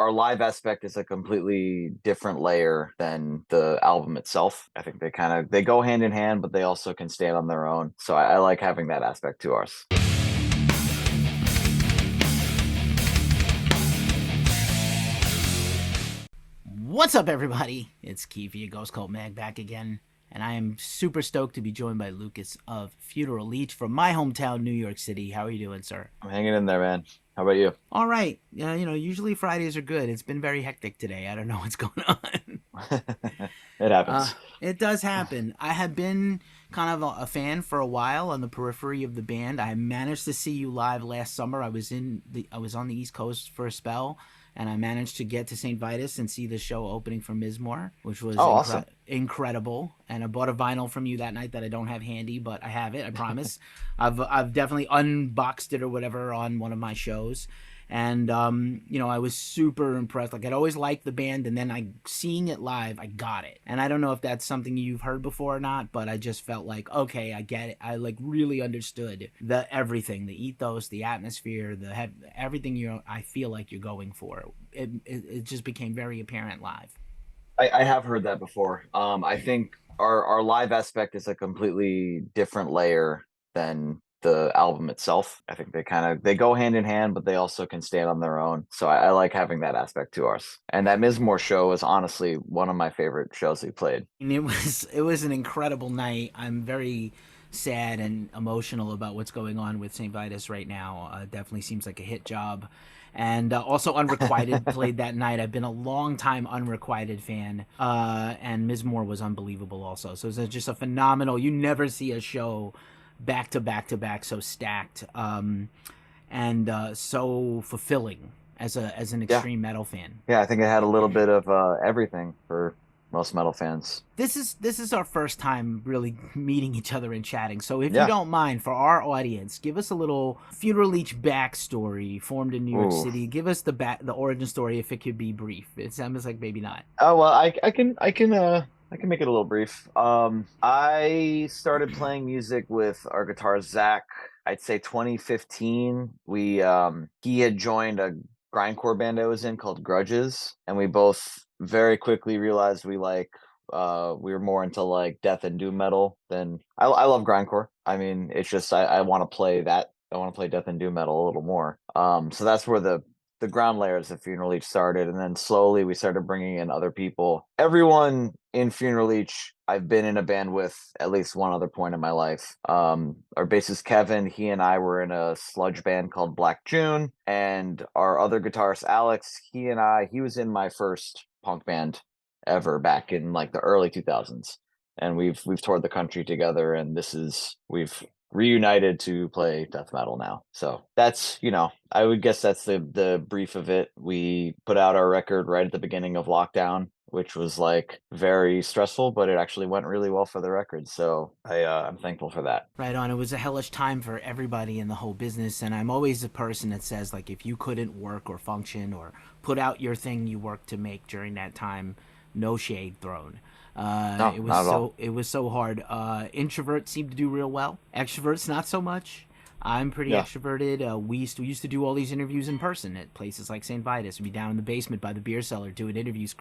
our live aspect is a completely different layer than the album itself. I think they go hand in hand, but they also can stand on their own. So I like having that aspect to ours. What's up, everybody? It's Keefy, a Ghost Cult Mag, back again, and I am super stoked to be joined by Lucas of Funeral Leech from my hometown, New York City. How are you doing, sir? I'm hanging in there, man. How about you? All right. Usually Fridays are good. It's been very hectic today. I don't know what's going on. It happens. It does happen. I have been kind of a fan for a while on the periphery of the band. I managed to see you live last summer. I was on the East Coast for a spell, and I managed to get to St. Vitus and see the show opening for Mizmor, which was awesome. Incredible. And I bought a vinyl from you that night that I don't have handy, but I have it, I promise. I've definitely unboxed it or whatever on one of my shows. And, I was super impressed. Like, I'd always liked the band, and then seeing it live, I got it. And I don't know if that's something you've heard before or not, but I just felt like, okay, I get it. I, really understood everything, the ethos, the atmosphere, everything I feel like you're going for. It just became very apparent live. I have heard that before. I think our live aspect is a completely different layer than the album itself. I think they go hand in hand, but they also can stand on their own. So I like having that aspect to ours. And that Mizmor show is honestly one of my favorite shows we played. And it was an incredible night. I'm very sad and emotional about what's going on with St. Vitus right now. Definitely seems like a hit job. And also Unrequited played that night. I've been a long time Unrequited fan. And Mizmor was unbelievable also. So it's just a phenomenal, you never see a show back to back to back so stacked and so fulfilling as an extreme metal fan. Yeah, I think it had a little bit of everything for most metal fans. This is our first time really meeting each other and chatting. So if you don't mind, for our audience, give us a little Funeral Leech backstory. Formed in New York City. Give us the origin story, if it could be brief. It sounds like maybe not. Oh well, I can make it a little brief. I started playing music with our guitarist Zach, I'd say 2015. He had joined a grindcore band I was in called Grudges, and we both very quickly realized we were more into like death and doom metal than I love grindcore. I mean, it's just I want to play that. I want to play death and doom metal a little more. So that's where the ground layers of Funeral Leech started, and then slowly we started bringing in other people. Everyone in Funeral Leech I've been in a band with at least one other point in my life. Our bassist Kevin, he and I were in a sludge band called Black June, and our other guitarist Alex, he was in my first punk band ever back in like the early 2000s, and we've toured the country together, and we've reunited to play death metal now. So that's, I would guess that's the brief of it. We put out our record right at the beginning of lockdown, which was like very stressful, but it actually went really well for the record. So I'm thankful for that. Right on. It was a hellish time for everybody in the whole business. And I'm always a person that says, like, if you couldn't work or function or put out your thing you worked to make during that time, no shade thrown. No, it was so hard. Introverts seem to do real well. Extroverts not so much. I'm pretty extroverted. We used to do all these interviews in person at places like St. Vitus. We'd be down in the basement by the beer cellar doing interviews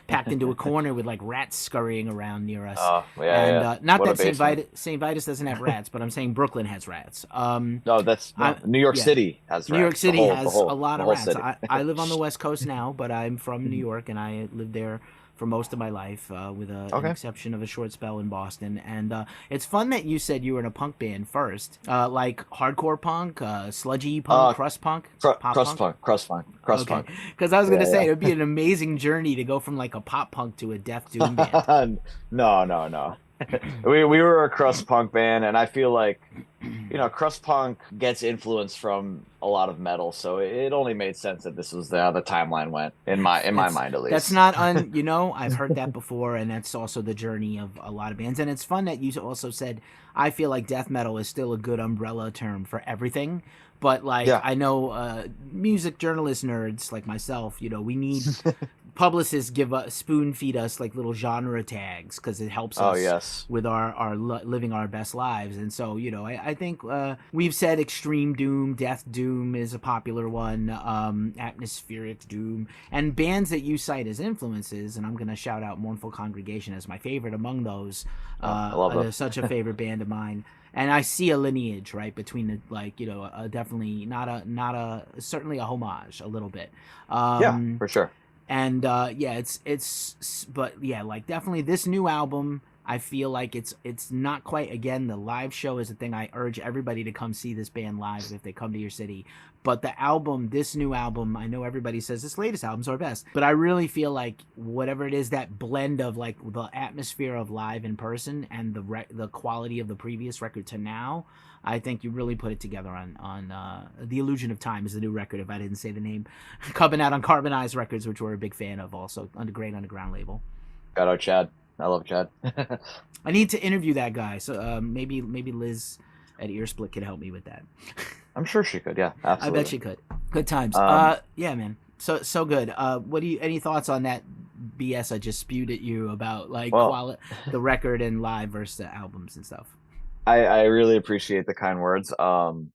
packed into a corner with like rats scurrying around near us. Not what that St. Vitus doesn't have rats, but I'm saying Brooklyn has rats. New York City has rats. New York City has a lot of rats. City. I live on the West Coast now, but I'm from New York, and I lived there for most of my life, with an exception of a short spell in Boston. And it's fun that you said you were in a punk band first, like hardcore punk, sludgy punk, crust punk, crust punk. Because I was gonna say it would be an amazing journey to go from like a pop punk to a death doom band. No. we were a crust punk band, and I feel like crust punk gets influence from a lot of metal, so it only made sense that this was how the timeline went in my mind, at least. That's not I've heard that before, and that's also the journey of a lot of bands. And it's fun that you also said, I feel like death metal is still a good umbrella term for everything. But I know music journalist nerds like myself, we need publicists give us spoon feed us like little genre tags because it helps Oh us yes. with our living our best lives. And so, you know, I think we've said extreme doom, death doom is a popular one, atmospheric doom, and bands that you cite as influences. And I'm gonna shout out Mournful Congregation as my favorite among those. Oh, I love They're them. such a favorite band of mine. And I see a lineage, right, between the, like, you know, definitely not a certainly a homage a little bit. Yeah, Um, for sure. and yeah, but yeah, like definitely this new album, I feel like it's not quite, again, the live show is a thing. I urge everybody to come see this band live if they come to your city. But the album, this new album, I know everybody says this latest album's our best, but I really feel like whatever it is, that blend of like the atmosphere of live in person and the quality of the previous record to now, I think you really put it together on The Illusion of Time is the new record, if I didn't say the name, coming out on Carbonized Records, which we're a big fan of, also great underground label. Shout out Chad. I love Chad. I need to interview that guy, so maybe Liz at Earsplit could help me with that. I'm sure she could. Yeah, I bet absolutely. she could. Good times. Um, Yeah, man. So good. What do you, any thoughts on that BS I just spewed at you about like well, the record and live versus the albums and stuff? I really appreciate the kind words.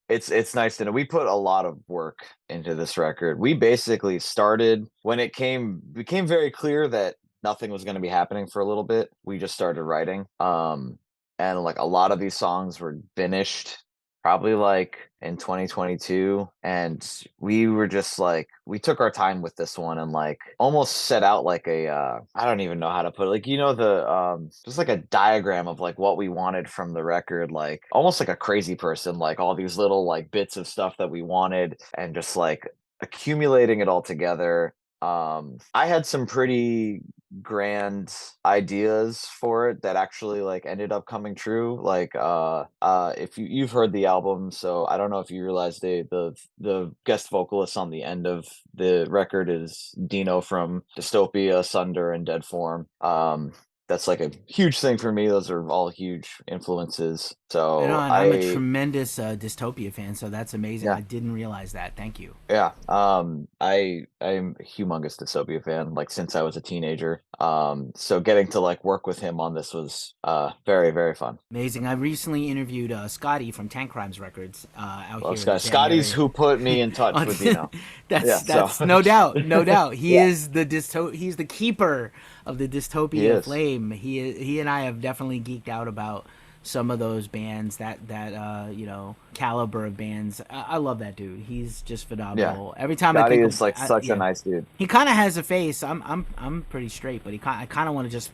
It's nice to know we put a lot of work into this record. We basically started when it became very clear that nothing was going to be happening for a little bit. We just started writing. And like a lot of these songs were finished probably like in 2022, and we were just like we took our time with this one and like almost set out like a I don't even know how to put it, like, you know, the just like a diagram of like what we wanted from the record, like almost like a crazy person, like all these little like bits of stuff that we wanted and just like accumulating it all together. I had some pretty grand ideas for it that actually like ended up coming true. Like if you've heard the album, so I don't know if you realize the guest vocalist on the end of the record is Dino from Dystopia, Sunder, and Dead Form. That's like a huge thing for me. Those are all huge influences. Right So on. I'm a I tremendous Dystopia fan, so that's amazing. yeah. I didn't realize that. Thank you. Yeah, I'm a humongous Dystopia fan, like since I was a teenager. So getting to like work with him on this was very, very fun. Amazing. I recently interviewed Scotty from Tank Crimes Records out Well, here in the Bay Scotty's Area. who put me in touch with Dino. Yeah, so That's no doubt, no doubt. He yeah, is he's the keeper of the he Dystopia is. flame. He and I have definitely geeked out about some of those bands, that you know, caliber of bands. I love that dude. He's just Yeah, phenomenal. Every time I Scotty think is like such a yeah, nice dude. he kind of has a face. I'm pretty straight, but I kind of want to just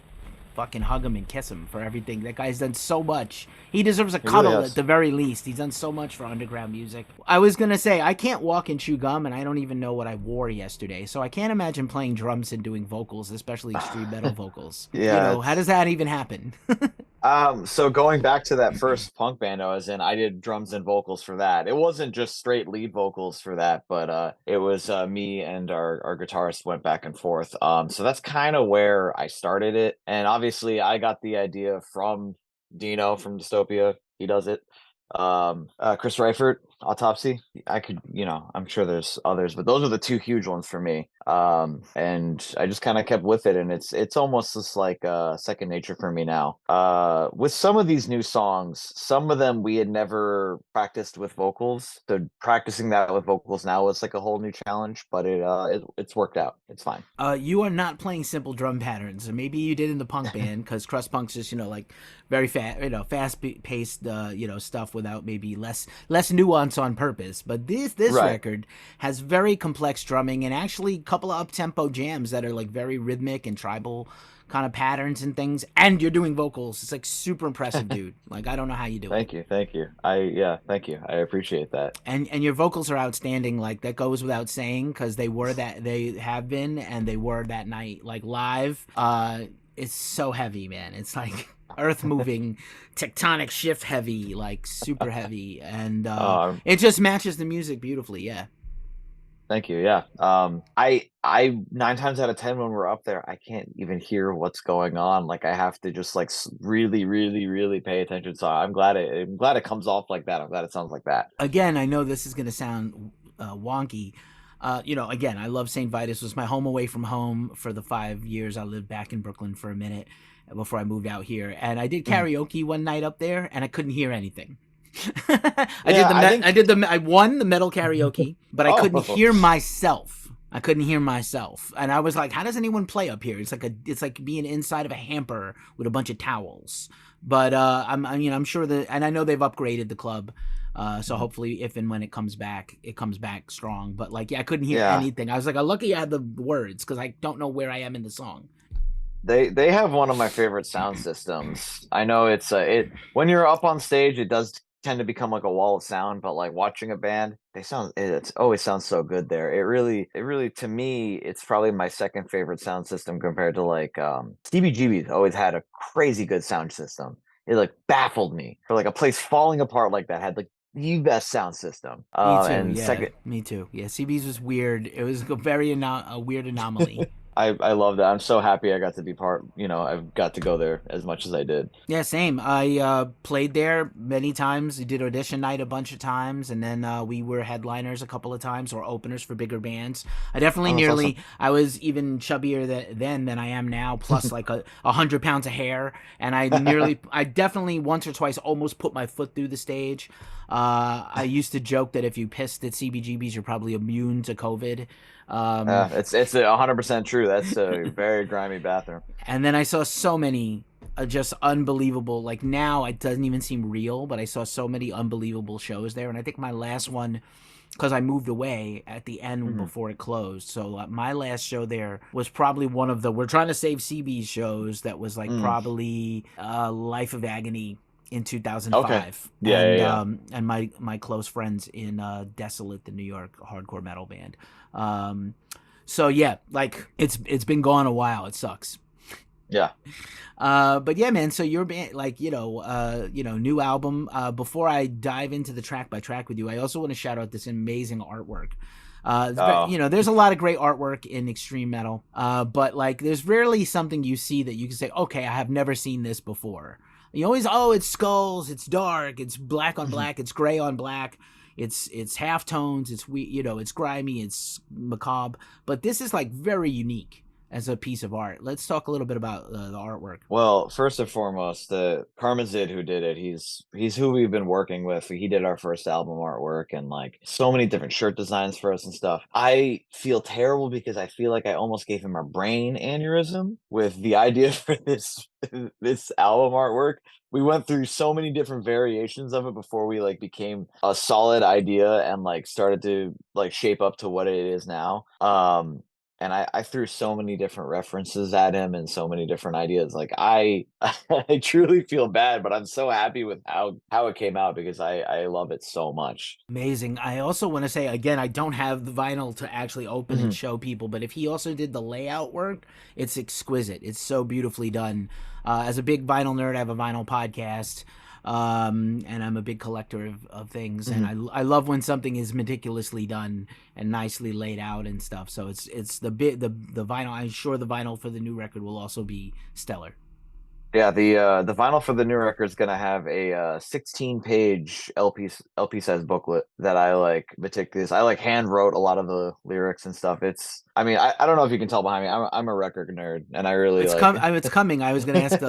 fucking hug him and kiss him for everything. That guy's done so much. He deserves a He really cuddle at has. the very least. He's done so much for underground music. I was gonna say I can't walk and chew gum, and I don't even know what I wore yesterday. So I can't imagine playing drums and doing vocals, especially extreme metal vocals. You Yeah, know, how does that even happen? so going back to that first punk band I was in, I did drums and vocals for that. It wasn't just straight lead vocals for that, but it was me and our guitarist went back and forth. So that's kind of where I started it. And obviously I got the idea from Dino from Dystopia. He does it. Chris Reifert, Autopsy. I could, you know, I'm sure there's others, but those are the two huge ones for me. And I just kind of kept with it, and it's almost just like second nature for me now. With some of these new songs, some of them we had never practiced with vocals, so practicing that with vocals now is like a whole new challenge, but it's worked out. It's fine. You are not playing simple drum patterns. Maybe you did in the punk band, because crust punk's just, you know, like very fast, you know, fast paced, you know, stuff without maybe less nuance on purpose. But this Right. record has very complex drumming and actually a couple of up tempo jams that are like very rhythmic and tribal kind of patterns and things. And you're doing vocals. It's like super impressive, dude. Like, I don't know how you do it. Thank you, thank you. Thank you. I appreciate that. And your vocals are outstanding. Like, that goes without saying, because they have been, and they were that night, like live. It's so heavy, man. It's like earth moving, tectonic shift heavy, like super heavy, and Um, it just matches the music beautifully. Yeah. Thank you. Yeah. I 9 times out of 10 when we're up there, I can't even hear what's going on. Like I have to just like really, really, really pay attention. So I'm glad it comes off like that. I'm glad it sounds like that. Again, I know this is gonna sound wonky. Again, I love St. Vitus. It was my home away from home for the 5 years I lived back in Brooklyn for a minute before I moved out here. And I did karaoke one night up there, and I couldn't hear anything. I won the metal karaoke, but I couldn't hear myself. And I was like, how does anyone play up here? It's like being inside of a hamper with a bunch of towels. But I'm sure and I know they've upgraded the club. So hopefully if and when it comes back strong. But like, yeah, I couldn't hear anything. I was like, I'm lucky I had the words, because I don't know where I am in the song. They have one of my favorite sound systems. I know it's when you're up on stage, it does tend to become like a wall of sound, but like watching a band, it always sounds so good there. It really, to me, it's probably my second favorite sound system, compared to like CBGB's always had a crazy good sound system. It like baffled me for like a place falling apart like that had like the best sound system. Me too. Yeah, CB's was weird. It was a weird anomaly. I love that. I'm so happy I got to be I've got to go there as much as I did. Yeah, same. I played there many times. We did audition night a bunch of times, and then we were headliners a couple of times, or openers for bigger bands. I definitely awesome. I was even chubbier than I am now, plus like 100 pounds of hair, and I definitely once or twice almost put my foot through the stage. I used to joke that if you pissed at CBGB's, you're probably immune to COVID. It's 100% true. That's a very grimy bathroom. And then I saw so many just unbelievable, like now it doesn't even seem real, but I saw so many unbelievable shows there. And I think my last one, because I moved away at the end before it closed, so my last show there was probably one of the We're Trying to Save CB's shows that was like probably Life of Agony in 2005. Okay. Yeah. And my close friends in Desolate, the New York hardcore metal band. So yeah, like it's been gone a while. It sucks. Yeah. But yeah, man. So your band, like new album. Before I dive into the track by track with you, I also want to shout out this amazing artwork. There's a lot of great artwork in extreme metal, but like there's rarely something you see that you can say, okay, I have never seen this before. You always, it's skulls, it's dark, it's black on black, it's gray on black, it's half tones, it's grimy, it's macabre, but this is like very unique as a piece of art. Let's talk a little bit about the artwork. Well, first and foremost, the Karmazid who did it, he's who we've been working with. He did our first album artwork and like so many different shirt designs for us and stuff. I feel terrible because I feel like I almost gave him a brain aneurysm with the idea for this album artwork. We went through so many different variations of it before we like became a solid idea and like started to like shape up to what it is now. And I threw so many different references at him and so many different ideas. Like I truly feel bad, but I'm so happy with how it came out because I love it so much. Amazing. I also want to say again, I don't have the vinyl to actually open and show people, but if he also did the layout work, it's exquisite. It's so beautifully done. As a big vinyl nerd, I have a vinyl podcast. And I'm a big collector of things, and I love when something is meticulously done and nicely laid out and stuff. So it's the vinyl. I'm sure the vinyl for the new record will also be stellar. Yeah, the vinyl for the new record is gonna have a 16-page LP size booklet that I like meticulous. I like hand wrote a lot of the lyrics and stuff. I don't know if you can tell behind me. I'm a record nerd, and I really it's coming. I was gonna ask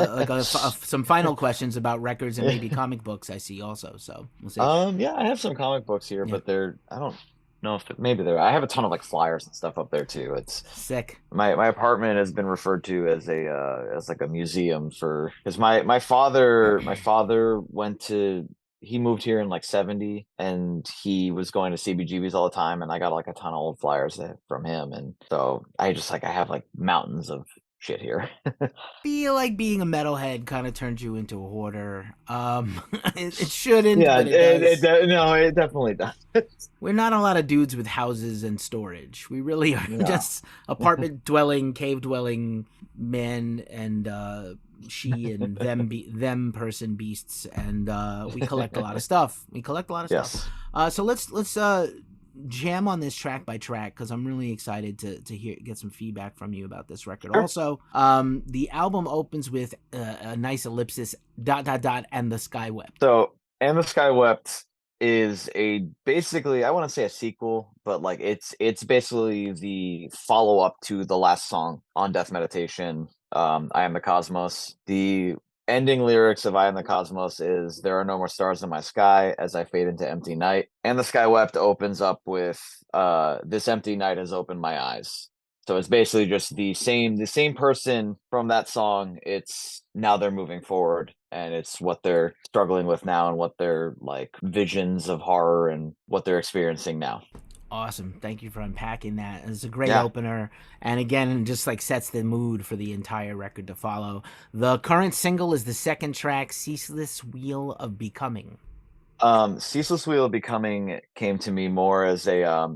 some final questions about records and maybe comic books. I see also. So we'll see. Yeah, I have some comic books here, but I don't know if I have a ton of like flyers and stuff up there too. It's sick. My apartment has been referred to as like a museum because my father he moved here in like 70 and he was going to CBGB's all the time, and I got like a ton of old flyers from him, and so I have like mountains of shit here. Feel like being a metalhead kind of turns you into a hoarder. It shouldn't. Yeah, but it does. It definitely does. We're not a lot of dudes with houses and storage. We really are just apartment dwelling, cave dwelling men, and she and them person beasts, and we collect a lot of stuff. Stuff. So let's jam on this track by track because I'm really excited to get some feedback from you about this record. Sure. Also, the album opens with a nice ellipsis ... and the sky wept. So, and the sky wept is a basically, I want to say a sequel, but like it's basically the follow up to the last song on Death Meditation, I Am the Cosmos. The ending lyrics of I Am the Cosmos is there are no more stars in my sky as I fade into empty night. And the Sky Wept opens up with this empty night has opened my eyes. So it's basically just the same person from that song. It's now they're moving forward and it's what they're struggling with now and what their like visions of horror and what they're experiencing now. Awesome. Thank you for unpacking that. It's a great Yeah. opener. And again, just like sets the mood for the entire record to follow. The current single is the second track, Ceaseless Wheel of Becoming. Ceaseless Wheel of Becoming came to me more as a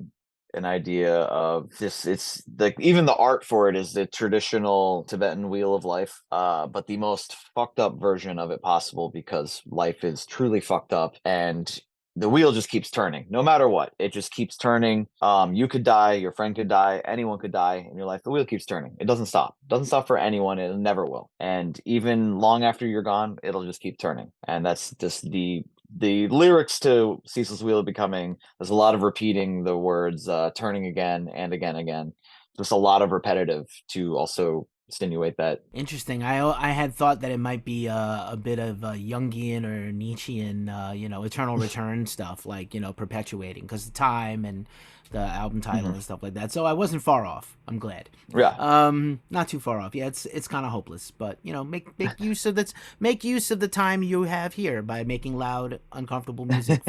an idea of this. It's like even the art for it is the traditional Tibetan wheel of life, but the most fucked up version of it possible because life is truly fucked up and the wheel just keeps turning no matter what. It just keeps turning. You could die, your friend could die, anyone could die in your life. The wheel keeps turning. It doesn't stop. It doesn't stop for anyone. It never will. And even long after you're gone, it'll just keep turning. And that's just the lyrics to Ceaseless Wheel of Becoming. There's a lot of repeating the words turning again and again again. Just a lot of repetitive to also insinuate that. Interesting. I had thought that it might be a bit of Jungian or Nietzschean, eternal return stuff, like perpetuating because the time and the album title Mhm. and stuff like that. So I wasn't far off. I'm glad. Yeah. Not too far off. Yeah, it's kind of hopeless, but make use of this. Make use of the time you have here by making loud, uncomfortable music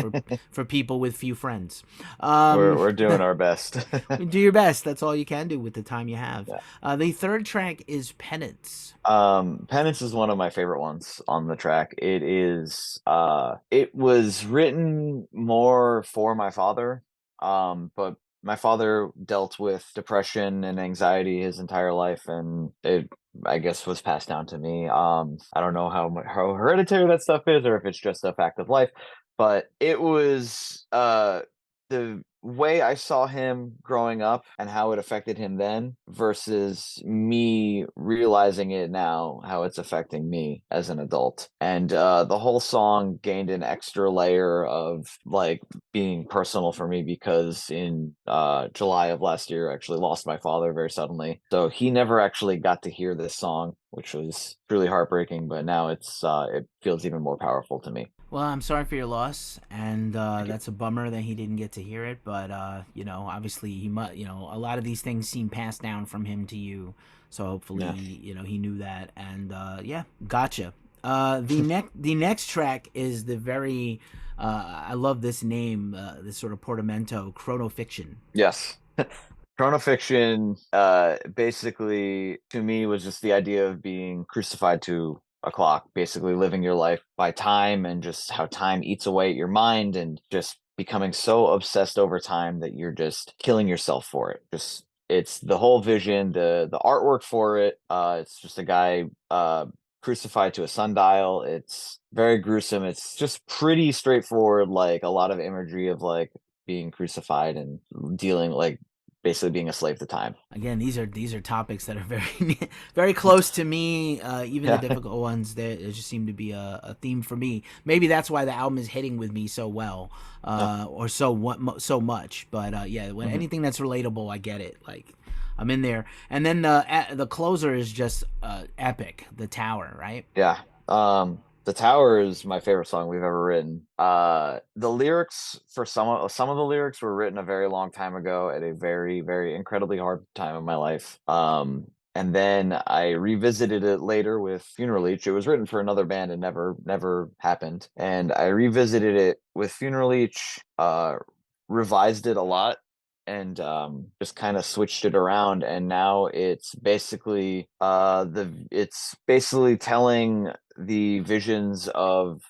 for people with few friends. Um, We're doing our best. do your best. That's all you can do with the time you have. Yeah. The third track is Penance. Penance is one of my favorite ones on the track. It was written more for my father. But my father dealt with depression and anxiety his entire life, and it, I guess, was passed down to me. I don't know how hereditary that stuff is, or if it's just a fact of life, but it was the way I saw him growing up and how it affected him then versus me realizing it now, how it's affecting me as an adult. And the whole song gained an extra layer of like being personal for me because in July of last year, I actually lost my father very suddenly. So he never actually got to hear this song, which was truly heartbreaking, but now it feels even more powerful to me. Well, I'm sorry for your loss, and Thank you. that's a bummer that he didn't get to hear it. But obviously he must. A lot of these things seem passed down from him to you, so hopefully, Yeah. he knew that. And yeah, gotcha. The next track is the very. I love this name, this sort of portamento, Chronofiction. Yes. Chronofiction, basically, to me, was just the idea of being crucified to a clock, basically living your life by time and just how time eats away at your mind and just becoming so obsessed over time that you're just killing yourself for it. Just it's the whole vision, the artwork for it. It's just a guy crucified to a sundial. It's very gruesome. It's just pretty straightforward, like a lot of imagery of like being crucified and dealing like basically being a slave to time. Again, these are topics that are very very close to me. Even the Yeah. difficult ones, there just seem to be a theme for me. Maybe that's why the album is hitting with me so well, No. or so much. But yeah, when Mhm. anything that's relatable, I get it. Like I'm in there. And then the closer is just epic. The Tower, right? Yeah. The Tower is my favorite song we've ever written. The lyrics for some of the lyrics were written a very long time ago at a very, very incredibly hard time in my life. And then I revisited it later with Funeral Leech. It was written for another band and never happened. And I revisited it with Funeral Leech, revised it a lot and just kind of switched it around and now it's basically telling the visions of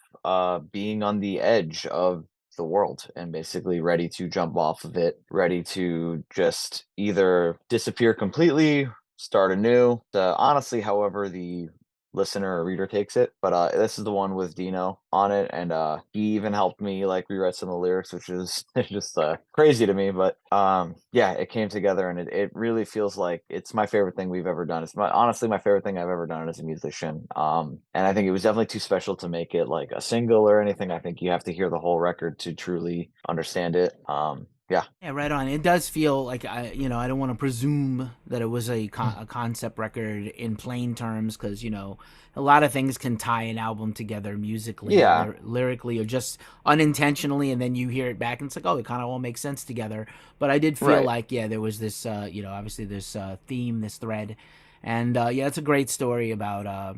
being on the edge of the world and basically ready to jump off of it, ready to just either disappear completely, start anew. Honestly, however, the listener or reader takes it. But this is the one with Dino on it, and he even helped me like rewrite some of the lyrics, which is just crazy to me. But yeah, it came together, and it really feels like it's my favorite thing we've ever done. It's honestly my favorite thing I've ever done as a musician. And I think it was definitely too special to make it like a single or anything. I think you have to hear the whole record to truly understand it. Yeah. Yeah, right on. It does feel like I don't want to presume that it was a concept record in plain terms, because a lot of things can tie an album together musically, Yeah. lyrically, or just unintentionally, and then you hear it back and it's like, oh, it kind of all makes sense together. But I did feel Right. like, yeah, there was this, obviously this theme, this thread, and yeah, it's a great story about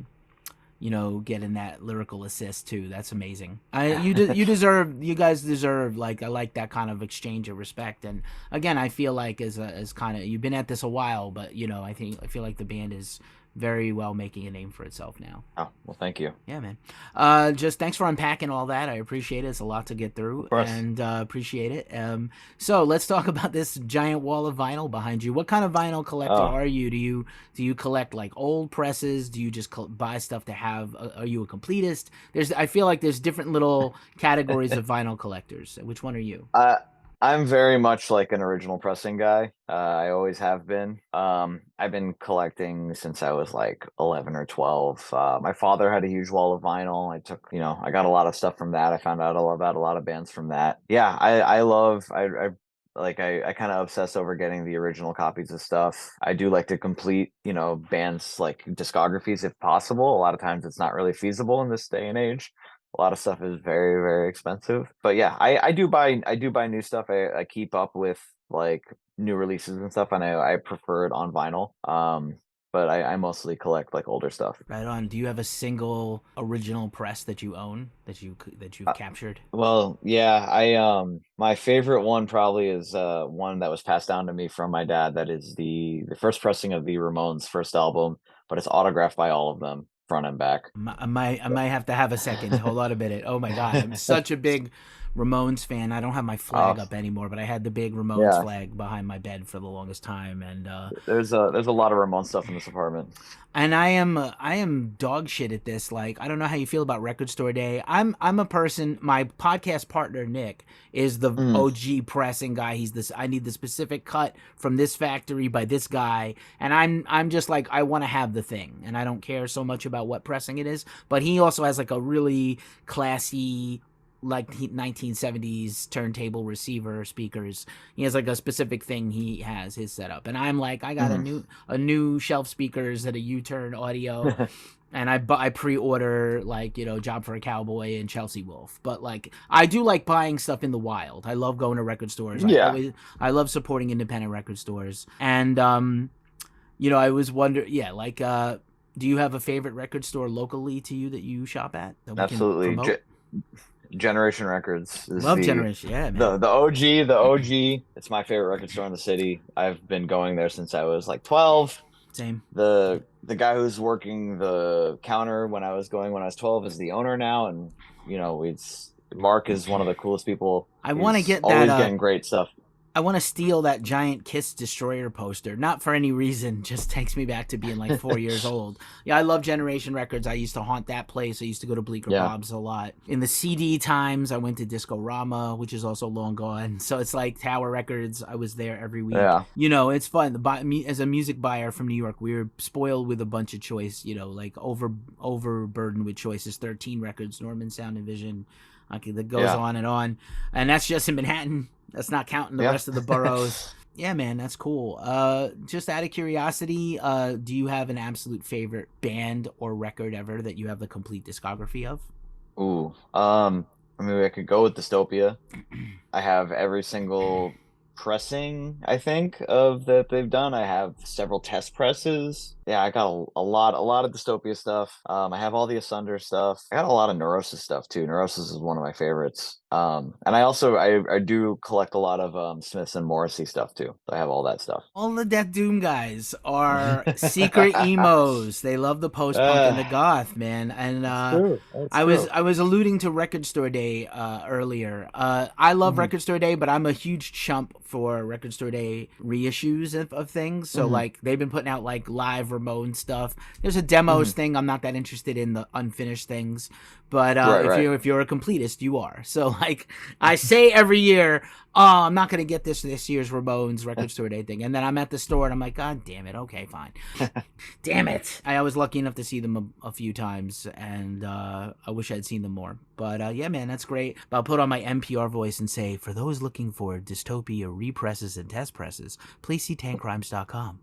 getting that lyrical assist too. That's amazing. You guys deserve, like, I like that kind of exchange of respect. And again, I feel like as kind of, you've been at this a while, but I feel like the band is very well making a name for itself now. Oh, well, thank you. Yeah, man. Just thanks for unpacking all that. I appreciate it. It's a lot to get through, Of course. and appreciate it. So let's talk about this giant wall of vinyl behind you. What kind of vinyl collector Oh. are you? Do you collect like old presses? Do you just buy stuff to have? Are you a completist? I feel like there's different little categories of vinyl collectors. Which one are you? I'm very much like an original pressing guy. I always have been. I've been collecting since I was like 11 or 12. My father had a huge wall of vinyl. I got a lot of stuff from that. I found out about a lot of bands from that. Yeah, I kind of obsess over getting the original copies of stuff. I do like to complete, bands like discographies if possible. A lot of times it's not really feasible in this day and age. A lot of stuff is very, very expensive. But yeah, I do buy new stuff. I keep up with like new releases and stuff, and I prefer it on vinyl. But I mostly collect like older stuff. Right on. Do you have a single original press that you own that you've captured? Well, yeah, my favorite one probably is one that was passed down to me from my dad. That is the first pressing of the Ramones' first album, but it's autographed by all of them, front and back. I might have to have a second. Hold on a minute. Oh my god, I'm such a big Ramones fan. I don't have my flag Oh, up anymore, but I had the big Ramones yeah, flag behind my bed for the longest time, and there's a lot of Ramones stuff in this apartment. I am dog shit at this. Like, I don't know how you feel about Record Store Day. I'm a person. My podcast partner Nick is the Mm, OG pressing guy. He's this. I need the specific cut from this factory by this guy, and I'm just like, I want to have the thing, and I don't care so much about what pressing it is. But he also has like a really classy, like 1970s turntable receiver speakers. He has like a specific thing he has his setup, and I'm like, I got mm. a new shelf speakers at a U-turn audio, and I pre-order, like, Job for a Cowboy and Chelsea Wolf. But like, I do like buying stuff in the wild. I love going to record stores. Yeah, I love supporting independent record stores. And I was wondering, yeah, like, do you have a favorite record store locally to you that you shop at that we can absolutely. promote? Generation Records is Love Generation, yeah, man. the OG, the OG. It's my favorite record store in the city. I've been going there since I was like 12. Same. The guy who's working the counter when I was 12 is the owner now, and it's Mark is one of the coolest people. I want to He's get that. always getting great stuff. I want to steal that giant Kiss Destroyer poster. Not for any reason, just takes me back to being like 4 years old. Yeah, I love Generation Records. I used to haunt that place. I used to go to Bleecker Yeah. Bob's a lot. In the CD times, I went to Disco Rama, which is also long gone. So it's like Tower Records. I was there every week. Yeah. It's fun. As a music buyer from New York, we were spoiled with a bunch of choice, like overburdened with choices. 13 records, Norman Sound and Vision. Okay, that goes Yeah. on. And that's just in Manhattan. That's not counting the rest of the boroughs. Yeah, man, that's cool. Just out of curiosity, do you have an absolute favorite band or record ever that you have the complete discography of? Ooh. I mean, I could go with Dystopia. I have every single pressing, I think, of that they've done. I have several test presses. Yeah, I got a lot of Dystopia stuff. I have all the Asunder stuff. I got a lot of Neurosis stuff too. Neurosis is one of my favorites. And I do collect a lot of Smiths and Morrissey stuff too. I have all that stuff. All the Death Doom guys are secret emos. They love the post punk and the goth, man. And I was alluding to Record Store Day earlier. I love Record Store Day, but I'm a huge chump for Record Store Day reissues of things. So like, they've been putting out like live Ramones stuff. There's a demos Mhm. thing. I'm not that interested in the unfinished things, but Right, right. if you're a completist, you are. So like I say every year, oh, I'm not gonna get this year's Ramones record store day thing, and then I'm at the store and I'm like, God damn it, okay, fine. Damn it! I was lucky enough to see them a few times, and I wish I'd seen them more. But yeah, man, that's great. But I'll put on my NPR voice and say, for those looking for dystopia represses and test presses, please see tankcrimes.com.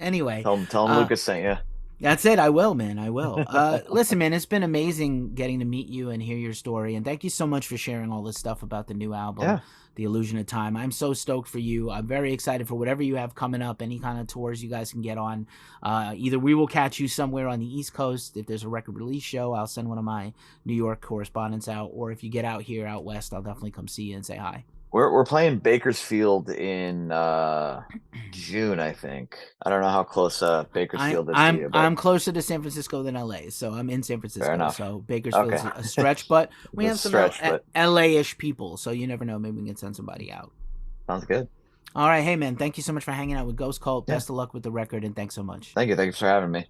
Anyway, Tell him Lucas sent you. that's it. I will, man. I will. Listen, man, it's been amazing getting to meet you and hear your story. And thank you so much for sharing all this stuff about the new album, Yeah. The Illusion of Time. I'm so stoked for you. I'm very excited for whatever you have coming up, any kind of tours you guys can get on. Either we will catch you somewhere on the East Coast. If there's a record release show, I'll send one of my New York correspondents out. Or if you get out here, out West, I'll definitely come see you and say hi. We're playing Bakersfield in June, I think. I don't know how close Bakersfield is to you, but I'm closer to San Francisco than LA, so I'm in San Francisco. fair enough. So Bakersfield's Okay. a stretch, but we It's have a some stretch, but LA-ish people, so you never know. Maybe we can send somebody out. sounds good. All right, hey man, thank you so much for hanging out with Ghost Cult. Yeah. Best of luck with the record, and thanks so much. Thank you. Thanks for having me.